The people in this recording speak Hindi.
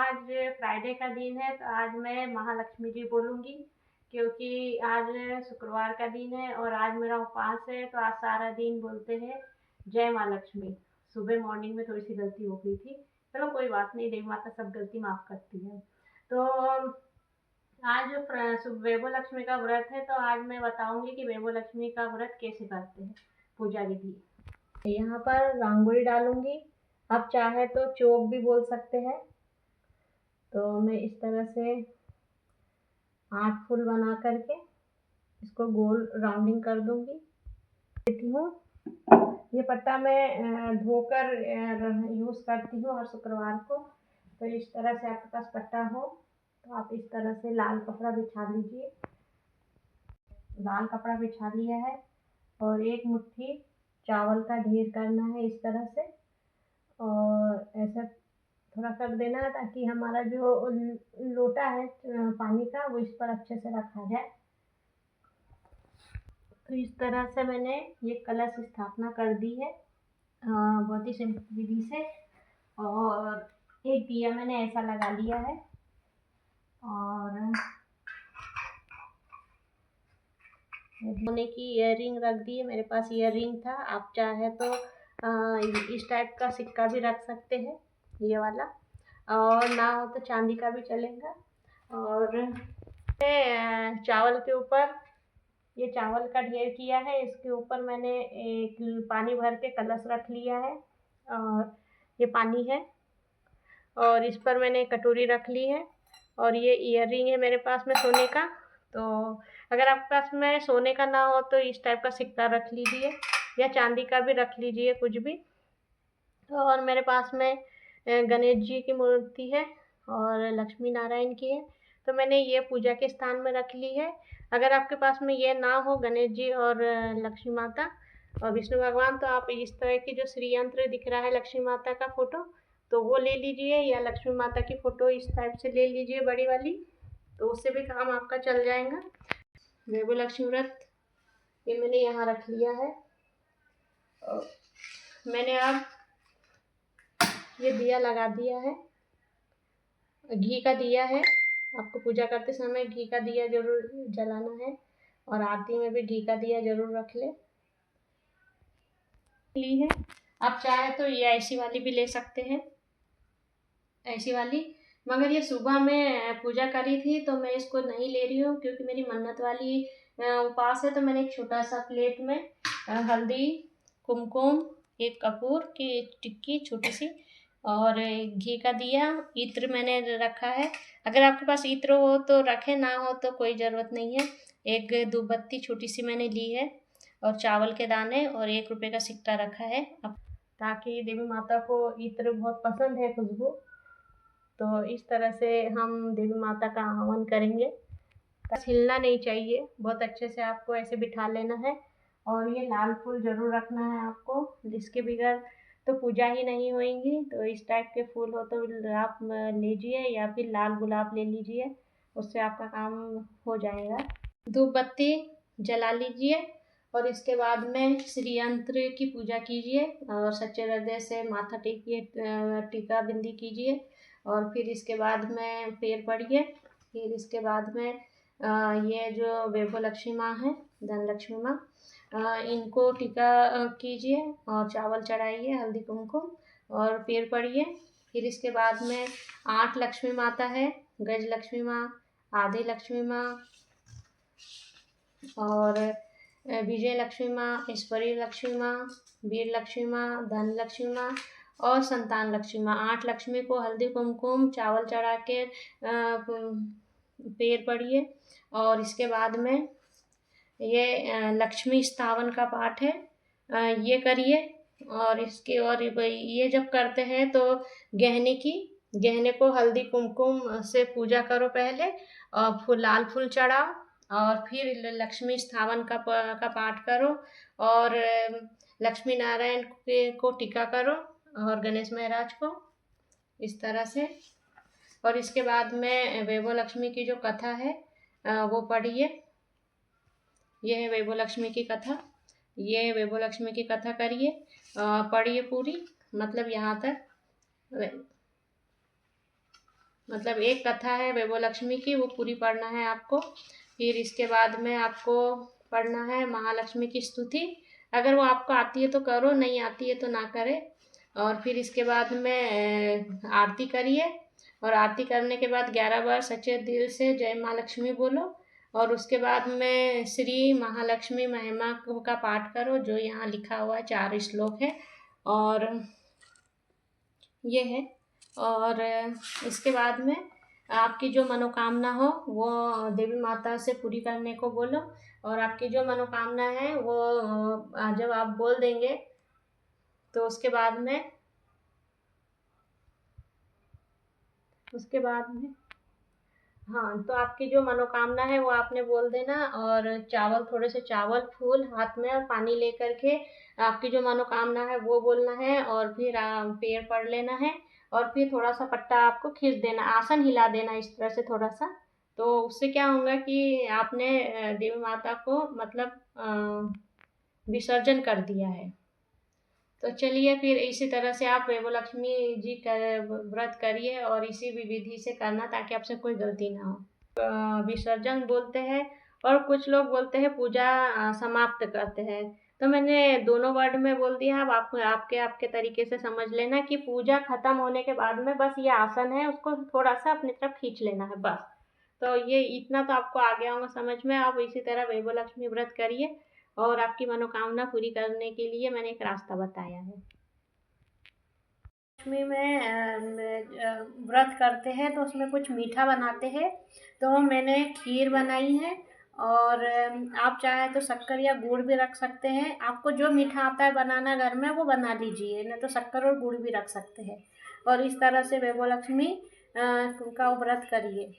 आज फ्राइडे का दिन है, तो आज मैं महालक्ष्मी जी बोलूँगी, क्योंकि आज शुक्रवार का दिन है और आज मेरा उपवास है। तो आज सारा दिन बोलते हैं जय माँ लक्ष्मी। सुबह मॉर्निंग में थोड़ी सी गलती हो गई थी, चलो कोई बात नहीं, देवी माता सब गलती माफ़ करती है। तो आज वैभव लक्ष्मी का व्रत है, तो आज मैं बताऊंगी कि वैभव लक्ष्मी का व्रत कैसे करते हैं, पूजा विधि। यहाँ पर रंगोली डालूंगी, आप चाहे तो चौक भी बोल सकते हैं। तो मैं इस तरह से 8 फूल बना करके इसको गोल राउंडिंग कर दूंगी। देती हूँ, ये पट्टा मैं धोकर यूज़ करती हूँ हर शुक्रवार को। तो इस तरह से आपके पास पट्टा हो तो आप इस तरह से लाल कपड़ा बिछा लीजिए। लाल कपड़ा बिछा लिया है और एक मुट्ठी चावल का ढेर करना है इस तरह से, और ऐसा थोड़ा कर देना है ताकि हमारा जो लोटा है पानी का वो इस पर अच्छे से रखा जाए। तो इस तरह से मैंने ये कलश स्थापना कर दी है बहुत ही सिंपल विधि से। और एक दिया मैंने ऐसा लगा लिया है और सोने की ईयररिंग रख दी है। मेरे पास ईयररिंग था, आप चाहे तो इस टाइप का सिक्का भी रख सकते हैं, ये वाला, और ना हो तो चांदी का भी चलेगा। और चावल के ऊपर ये चावल का ढेर किया है, इसके ऊपर मैंने एक पानी भर के कलश रख लिया है और ये पानी है, और इस पर मैंने कटोरी रख ली है और ये ईयररिंग है मेरे पास में सोने का। तो अगर आपके पास में सोने का ना हो तो इस टाइप का सिक्का रख लीजिए या चांदी का भी रख लीजिए, कुछ भी। और मेरे पास में गणेश जी की मूर्ति है और लक्ष्मी नारायण की है, तो मैंने ये पूजा के स्थान में रख ली है। अगर आपके पास में ये ना हो गणेश जी और लक्ष्मी माता और विष्णु भगवान, तो आप इस तरह की जो श्री यंत्र दिख रहा है लक्ष्मी माता का फोटो, तो वो ले लीजिए, या लक्ष्मी माता की फ़ोटो इस टाइप से ले लीजिए बड़ी वाली, तो उससे भी काम आपका चल जाएगा। वैभव लक्ष्मी व्रत ये मैंने यहाँ रख लिया है। और मैंने अब ये दिया लगा दिया है, घी का दिया है। आपको पूजा करते समय घी का दिया जरूर जलाना है और आरती में भी घी का दिया जरूर रख ले ली है। आप चाहे तो ये ऐसी वाली भी ले सकते हैं, ऐसी वाली, मगर ये सुबह में पूजा करी थी तो मैं इसको नहीं ले रही हूँ क्योंकि मेरी मन्नत वाली उपवास है। तो मैंने एक छोटा सा प्लेट में हल्दी, कुमकुम, एक कपूर की टिक्की छोटी सी और घी का दिया, इत्र मैंने रखा है। अगर आपके पास इत्र हो तो रखें, ना हो तो कोई ज़रूरत नहीं है। एक धूपबत्ती छोटी सी मैंने ली है और चावल के दाने और 1 रुपये का सिक्का रखा है, ताकि देवी माता को इत्र बहुत पसंद है, खुशबू। तो इस तरह से हम देवी माता का आह्वान करेंगे। बस हिलना नहीं चाहिए, बहुत अच्छे से आपको ऐसे बिठा लेना है। और ये लाल फूल ज़रूर रखना है आपको, जिसके बगैर तो पूजा ही नहीं होएगी। तो इस टाइप के फूल हो तो आप लीजिए, या फिर लाल गुलाब ले लीजिए, उससे आपका काम हो जाएगा। धूप बत्ती जला लीजिए और इसके बाद में श्री यंत्र की पूजा कीजिए और सच्चे हृदय से माथा टेकिए, टीका बिंदी कीजिए और फिर इसके बाद में पैर पड़िए। फिर इसके बाद में ये जो वैभव लक्ष्मी माँ है, धन लक्ष्मी माँ, इनको टीका कीजिए और चावल चढ़ाइए, हल्दी कुमकुम, और पैर पड़िए। फिर इसके बाद में 8 लक्ष्मी माता है, गज लक्ष्मी माँ, आधी लक्ष्मी माँ और विजय लक्ष्मी माँ, ईश्वरी लक्ष्मी माँ, वीर लक्ष्मी माँ, धन लक्ष्मी माँ और संतान लक्ष्मी माँ। 8 लक्ष्मी को हल्दी कुमकुम चावल चढ़ा के पैर पड़िए। और इसके बाद में ये लक्ष्मी स्थावन का पाठ है, ये करिए। और इसके और ये जब करते हैं तो गहने को हल्दी कुमकुम से पूजा करो पहले, और लाल फूल चढ़ाओ और फिर लक्ष्मी स्थावन का पाठ करो और लक्ष्मी नारायण को टीका करो और गणेश महाराज को इस तरह से। और इसके बाद में वैभव लक्ष्मी की जो कथा है वो पढ़िए। ये है वैभव लक्ष्मी की कथा, ये वैभव लक्ष्मी की कथा करिए, पढ़िए पूरी, मतलब यहाँ तक। मतलब एक कथा है वैभव लक्ष्मी की, वो पूरी पढ़ना है आपको। फिर इसके बाद में आपको पढ़ना है महालक्ष्मी की स्तुति। अगर वो आपको आती है तो करो, नहीं आती है तो ना करे। और फिर इसके बाद में आरती करिए, और आरती करने के बाद 11 बार सच्चे दिल से जय माँ लक्ष्मी बोलो। और उसके बाद में श्री महालक्ष्मी महिमा का पाठ करो, जो यहाँ लिखा हुआ है, 4 श्लोक है और ये है। और इसके बाद में आपकी जो मनोकामना हो वो देवी माता से पूरी करने को बोलो। और आपकी जो मनोकामना है वो जब आप बोल देंगे तो उसके बाद में हाँ, तो आपकी जो मनोकामना है वो आपने बोल देना। और चावल, थोड़े से चावल, फूल हाथ में और पानी लेकर के आपकी जो मनोकामना है वो बोलना है। और फिर पेड़ पढ़ लेना है। और फिर थोड़ा सा पट्टा आपको खींच देना, आसन हिला देना इस तरह से थोड़ा सा। तो उससे क्या होगा कि आपने देवी माता को मतलब विसर्जन कर दिया है। तो चलिए फिर इसी तरह से आप वैभव लक्ष्मी जी का व्रत करिए, और इसी भी विधि से करना ताकि आपसे कोई गलती ना हो। विसर्जन बोलते हैं, और कुछ लोग बोलते हैं पूजा समाप्त करते हैं। तो मैंने दोनों वर्ड में बोल दिया। अब आप आपके आपके तरीके से समझ लेना कि पूजा खत्म होने के बाद में बस ये आसन है, उसको थोड़ा सा अपनी तरफ खींच लेना है बस। तो ये इतना तो आपको आ गया होगा समझ में। आप इसी तरह वैभव लक्ष्मी व्रत करिए, और आपकी मनोकामना पूरी करने के लिए मैंने एक रास्ता बताया है। लक्ष्मी में व्रत करते हैं तो उसमें कुछ मीठा बनाते हैं। तो मैंने खीर बनाई है, और आप चाहे तो शक्कर या गुड़ भी रख सकते हैं। आपको जो मीठा आता है बनाना घर में वो बना लीजिए, नहीं तो शक्कर और गुड़ भी रख सकते हैं। और इस तरह से वैभव लक्ष्मी का व्रत करिए।